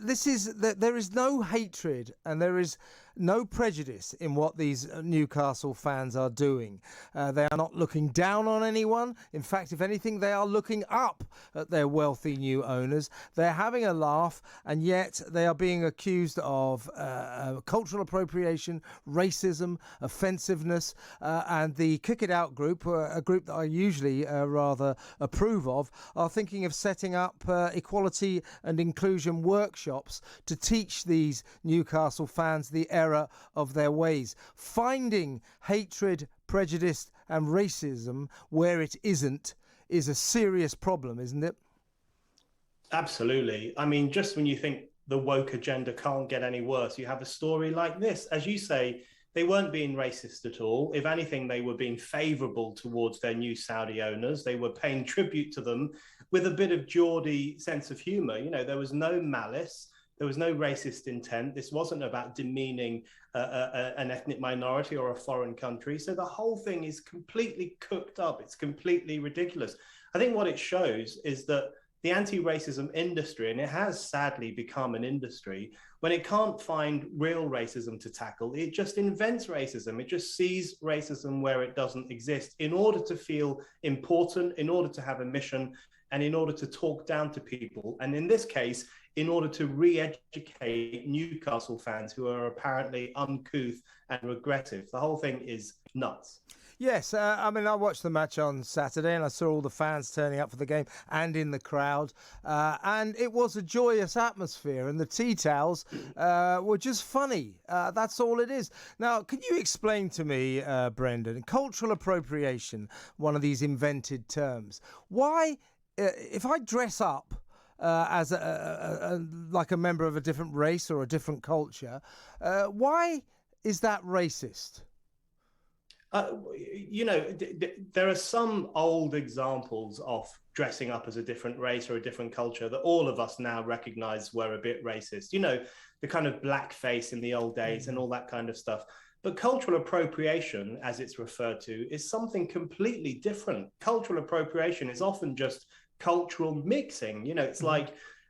there is no hatred and there is no prejudice in what these Newcastle fans are doing. They are not looking down on anyone. In fact, if anything, they are looking up at their wealthy new owners. They're having a laugh, and yet they are being accused of cultural appropriation, racism, offensiveness, and the Kick It Out group, a group that I usually rather approve of, are thinking of setting up equality and inclusion workshops to teach these Newcastle fans the error of their ways. Finding hatred, prejudice and racism where it isn't is a serious problem, isn't it? Absolutely. I mean, just when you think the woke agenda can't get any worse, you have a story like this. As you say, they weren't being racist at all. If anything, they were being favourable towards their new Saudi owners. They were paying tribute to them with a bit of Geordie sense of humour. You know, there was no malice. There was no racist intent. This wasn't about demeaning an ethnic minority or a foreign country. So the whole thing is completely cooked up. It's completely ridiculous. I think what it shows is that the anti-racism industry, and it has sadly become an industry, when it can't find real racism to tackle, it just invents racism. It just sees racism where it doesn't exist in order to feel important, in order to have a mission, and in order to talk down to people. And in this case, in order to re-educate Newcastle fans who are apparently uncouth and regressive. The whole thing is nuts. Yes, I mean, I watched the match on Saturday and I saw all the fans turning up for the game and in the crowd. And it was a joyous atmosphere, and the tea towels were just funny. That's all it is. Now, can you explain to me, Brendan, cultural appropriation, one of these invented terms, why, if I dress up as like a member of a different race or a different culture, why is that racist? You know, there are some old examples of dressing up as a different race or a different culture that all of us now recognize were a bit racist. You know, the kind of blackface in the old days and all that kind of stuff. But cultural appropriation, as it's referred to, is something completely different. Cultural appropriation is often just cultural mixing. You know, it's like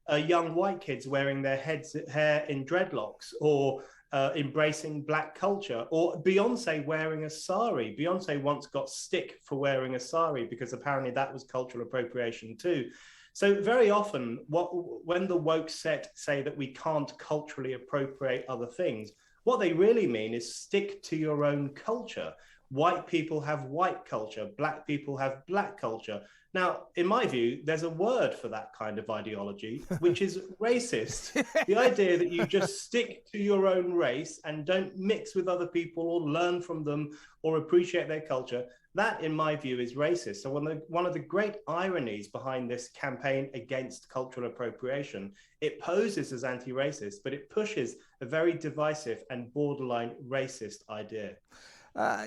young white kids wearing their hair in dreadlocks, or embracing black culture, or Beyonce wearing a sari. Beyonce once got stick for wearing a sari because apparently that was cultural appropriation too. So very often, when the woke set say that we can't culturally appropriate other things, what they really mean is stick to your own culture. White people have white culture, black people have black culture. Now, in my view, there's a word for that kind of ideology, which is racist. The idea that you just stick to your own race and don't mix with other people or learn from them or appreciate their culture, that, in my view, is racist. So one of the great ironies behind this campaign against cultural appropriation, it poses as anti-racist, but it pushes a very divisive and borderline racist idea.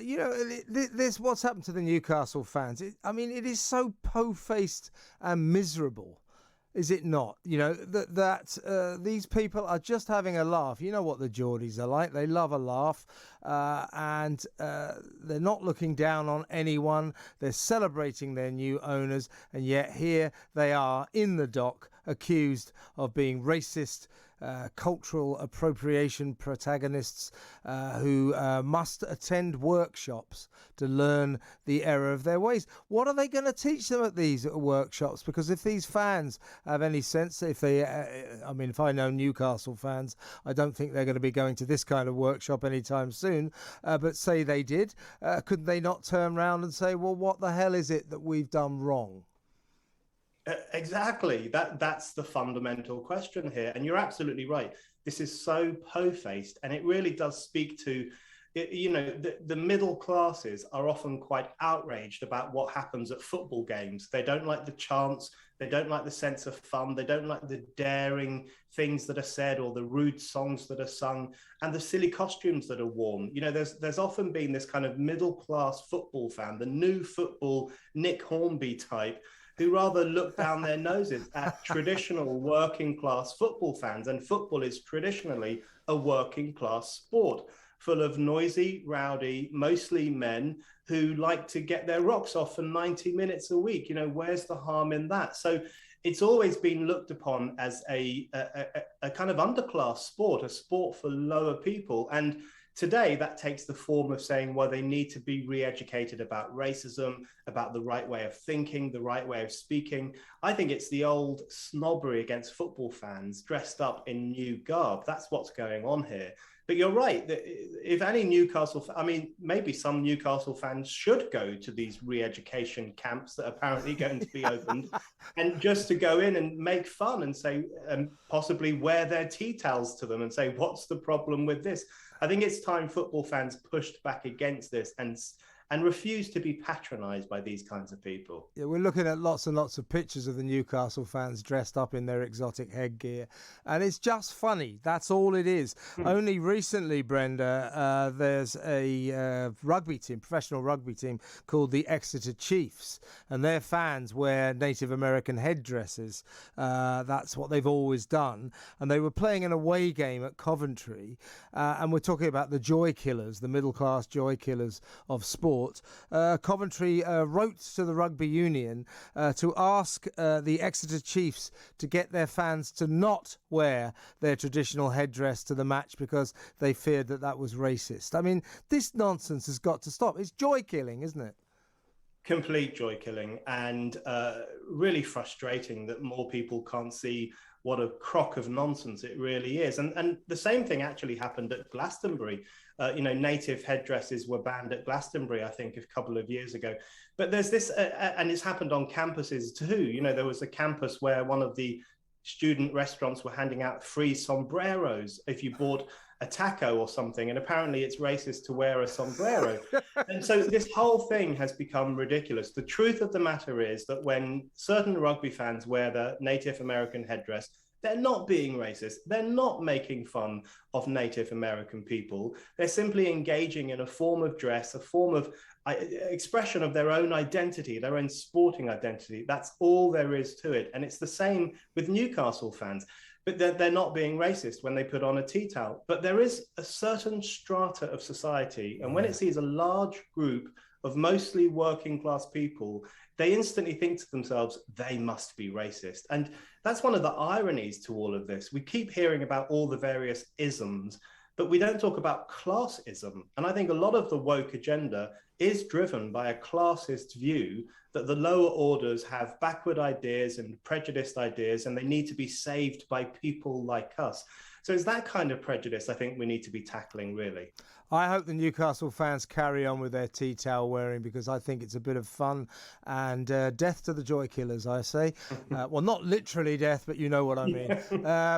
You know, this what's happened to the Newcastle fans. I mean, it is so po-faced and miserable, is it not? You know, that these people are just having a laugh. You know what the Geordies are like. They love a laugh, and they're not looking down on anyone. They're celebrating their new owners, and yet here they are in the dock, accused of being racist, cultural appropriation protagonists who must attend workshops to learn the error of their ways. What are they going to teach them at these workshops? Because if these fans have any sense, if they, I mean, if I know Newcastle fans, I don't think they're going to be going to this kind of workshop anytime soon. But say they did, could they not turn around and say, well, what the hell is it that we've done wrong? Exactly. That's the fundamental question here. And you're absolutely right. This is so po-faced, and it really does speak to, you know, the middle classes are often quite outraged about what happens at football games. They don't like the chants. They don't like the sense of fun. They don't like the daring things that are said or the rude songs that are sung and the silly costumes that are worn. You know, there's often been this kind of middle class football fan, the new football Nick Hornby type, who rather look down their noses at traditional working class football fans. And football is traditionally a working class sport full of noisy, rowdy, mostly men who like to get their rocks off for 90 minutes a week. You know, where's the harm in that? So it's always been looked upon as a kind of underclass sport, a sport for lower people. And today, that takes the form of saying, well, they need to be re-educated about racism, about the right way of thinking, the right way of speaking. I think it's the old snobbery against football fans dressed up in new garb. That's what's going on here. But you're right, that if any Newcastle, I mean, maybe some Newcastle fans should go to these re-education camps that are apparently going to be opened, and just to go in and make fun and say, possibly wear their tea towels to them and say, what's the problem with this? I think it's time football fans pushed back against this and refused to be patronised by these kinds of people. Yeah, we're looking at lots and lots of pictures of the Newcastle fans dressed up in their exotic headgear, and it's just funny. That's all it is. Only recently, Brenda, there's a rugby team, professional rugby team called the Exeter Chiefs, and their fans wear Native American headdresses. That's what they've always done, and they were playing an away game at Coventry, and we're talking about the joy killers, the middle-class joy killers of sport. Coventry wrote to the rugby union to ask the Exeter Chiefs to get their fans to not wear their traditional headdress to the match because they feared that was racist. I mean, this nonsense has got to stop. It's joy killing, isn't it? Complete joy killing, and really frustrating that more people can't see what a crock of nonsense it really is. And the same thing actually happened at Glastonbury. Native headdresses were banned at Glastonbury, I think, a couple of years ago. But there's this, and it's happened on campuses too. There was a campus where one of the student restaurants were handing out free sombreros if you bought a taco or something, and apparently it's racist to wear a sombrero. And so this whole thing has become ridiculous. The truth of the matter is that when certain rugby fans wear the Native American headdress, they're not being racist. They're not making fun of Native American people. They're simply engaging in a form of dress, a form of expression of their own identity, their own sporting identity. That's all there is to it. And it's the same with Newcastle fans. But they're not being racist when they put on a tea towel. But there is a certain strata of society, and when it sees a large group of mostly working class people, they instantly think to themselves, they must be racist. And that's one of the ironies to all of this. We keep hearing about all the various isms, but we don't talk about classism. And I think a lot of the woke agenda is driven by a classist view that the lower orders have backward ideas and prejudiced ideas, and they need to be saved by people like us. So it's that kind of prejudice I think we need to be tackling, really. I hope the Newcastle fans carry on with their tea towel wearing, because I think it's a bit of fun, and death to the joy killers, I say. Well, not literally death, but you know what I mean.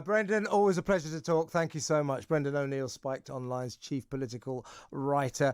Brendan, always a pleasure to talk. Thank you so much. Brendan ONeill, Spiked Online's chief political writer.